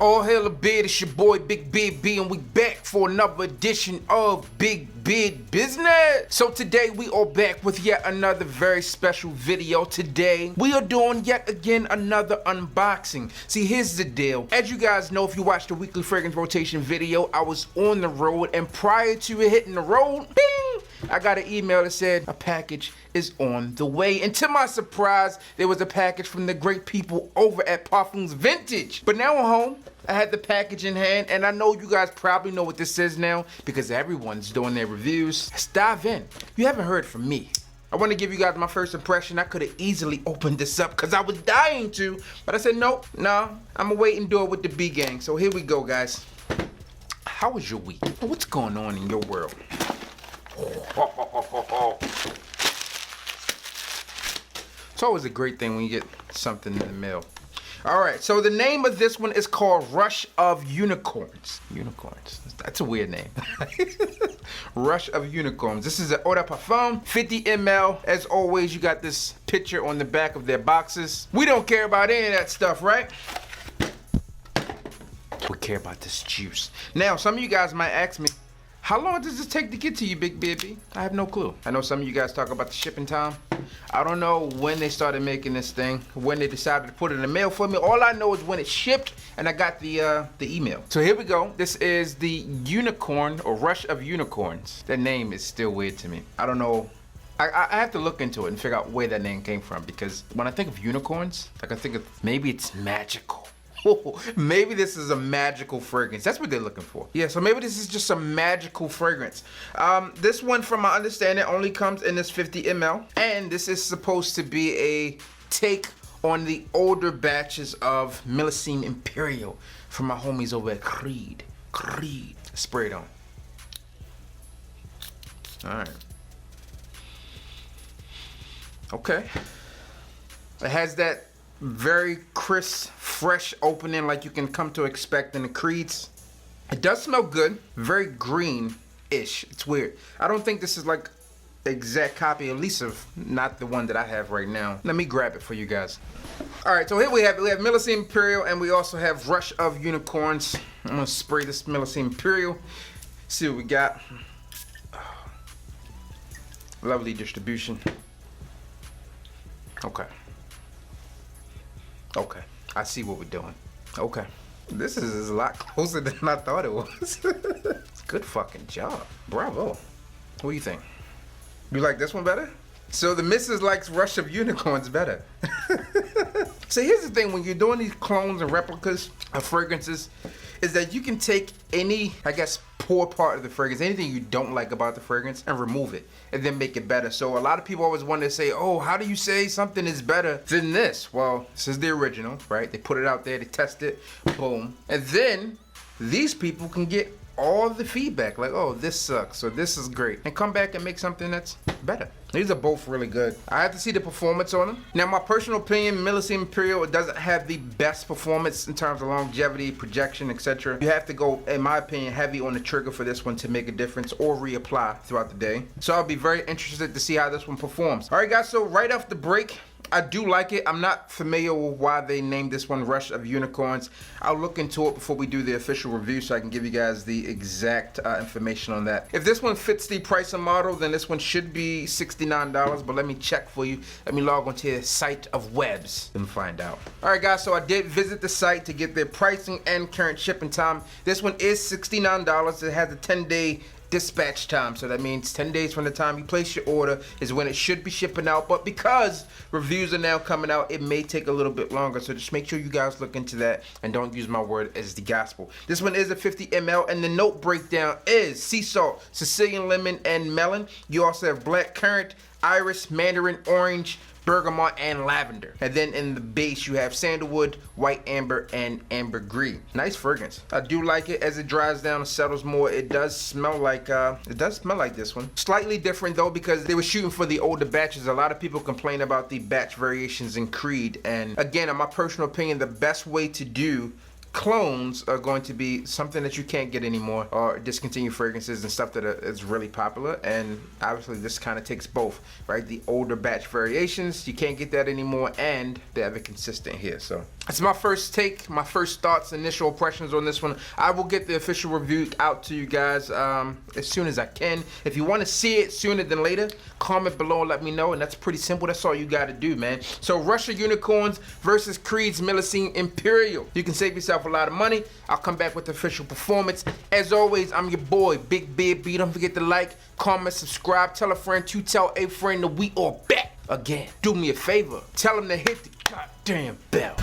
All hail a bid, it's your boy Big Bid B, and we back for another edition of Big Bid Business. So today we are back with yet another very special video. Today we are doing yet again another unboxing. See, here's the deal. As you guys know, if you watched the weekly fragrance rotation video, I was on the road, and prior to hitting the road, bing, I got an email that said a package is on the way. And to my surprise, there was a package from the great people over at Parfums Vintage. But now I'm home, I had the package in hand, and I know you guys probably know what this is now because everyone's doing their reviews. Let's dive in. You haven't heard from me. I want to give you guys my first impression. I could have easily opened this up because I was dying to, but I said nope, nah, I'm gonna wait and do it with the B gang. So here we go, guys. How was your week? What's going on in your world? It's always a great thing when you get something in the mail. Alright, so the name of this one is called Rush of Unicorns. Unicorns. That's a weird name. Rush of Unicorns. This is an Eau De Parfum, 50 ml. As always, you got this picture on the back of their boxes. We don't care about any of that stuff, right? We care about this juice. Now, some of you guys might ask me, how long does this take to get to you, Big Baby? I have no clue. I know some of you guys talk about the shipping time. I don't know when they started making this thing, when they decided to put it in the mail for me. All I know is when it shipped and I got the email. So here we go. This is the Unicorn or Rush of Unicorns. That name is still weird to me. I don't know. I have to look into it and figure out where that name came from, because when I think of unicorns, like I think of maybe it's magical. Maybe this is a magical fragrance. That's what they're looking for. Yeah, so maybe this is just a magical fragrance. This one, from my understanding, only comes in this 50 ml. And this is supposed to be a take on the older batches of Melon Imperial from my homies over at Creed. Spray it on. Alright. Okay. It has that very crisp, fresh opening like you can come to expect in the Creeds. It does smell good, very green-ish. It's weird. I don't think this is like the exact copy, at least of not the one that I have right now. Let me grab it for you guys. All right, so here we have Melon Imperial, and we also have Rush of Unicorns. I'm gonna spray this Melon Imperial. See what we got. Oh, lovely distribution. Okay, I see what we're doing. Okay. This is a lot closer than I thought it was. Good fucking job. Bravo. What do you think? You like this one better? So the missus likes Rush of Unicorns better. So here's the thing, when you're doing these clones and replicas of fragrances, is that you can take any, I guess, poor part of the fragrance, anything you don't like about the fragrance, and remove it, and then make it better. So a lot of people always want to say, oh, how do you say something is better than this? Well, this is the original, right? They put it out there, they test it, boom. And then these people can get all the feedback, like, oh, this sucks, or this is great, and come back and make something that's better. These are both really good. I have to see the performance on them. Now, my personal opinion, Melon Imperial, it doesn't have the best performance in terms of longevity, projection, etc. You have to go, in my opinion, heavy on the trigger for this one to make a difference, or reapply throughout the day. So I'll be very interested to see how this one performs. All right, guys, so right off the break, I do like it. I'm not familiar with why they named this one Rush of Unicorns. I'll look into it before we do the official review so I can give you guys the exact information on that. If this one fits the price and model, then this one should be $69, but let me check for you. Let me log onto the site of webs and find out. All right, guys, so I did visit the site to get their pricing and current shipping time. This one is $69. It has a 10-day dispatch time, so that means 10 days from the time you place your order is when it should be shipping out. But because reviews are now coming out, it may take a little bit longer, so just make sure you guys look into that and don't use my word as the gospel. This one is a 50 ml, and the note breakdown is sea salt, Sicilian lemon, and melon. You also have blackcurrant, iris, mandarin, orange, bergamot, and lavender. And then in the base you have sandalwood, white amber, and ambergris. Nice fragrance. I do like it. As it dries down and settles more, it does smell like this one. Slightly different though, because they were shooting for the older batches. A lot of people complain about the batch variations in Creed, and again, in my personal opinion, the best way to do clones are going to be something that you can't get anymore, or discontinued fragrances and stuff that is really popular. And obviously this kind of takes both, right? The older batch variations, you can't get that anymore, and they have it consistent here. So It's my first take, my first thoughts, initial impressions on this one. I will get the official review out to you guys as soon as I can. If you want to see it sooner than later, comment below and let me know. And that's pretty simple. That's all you got to do, man. So Russia Unicorns versus Creed's Millicene Imperial. You can save yourself a lot of money. I'll come back with the official performance. As always, I'm your boy, Big Beard B. Don't forget to like, comment, subscribe. Tell a friend to tell a friend that we are back again. Do me a favor. Tell them to hit the goddamn bell.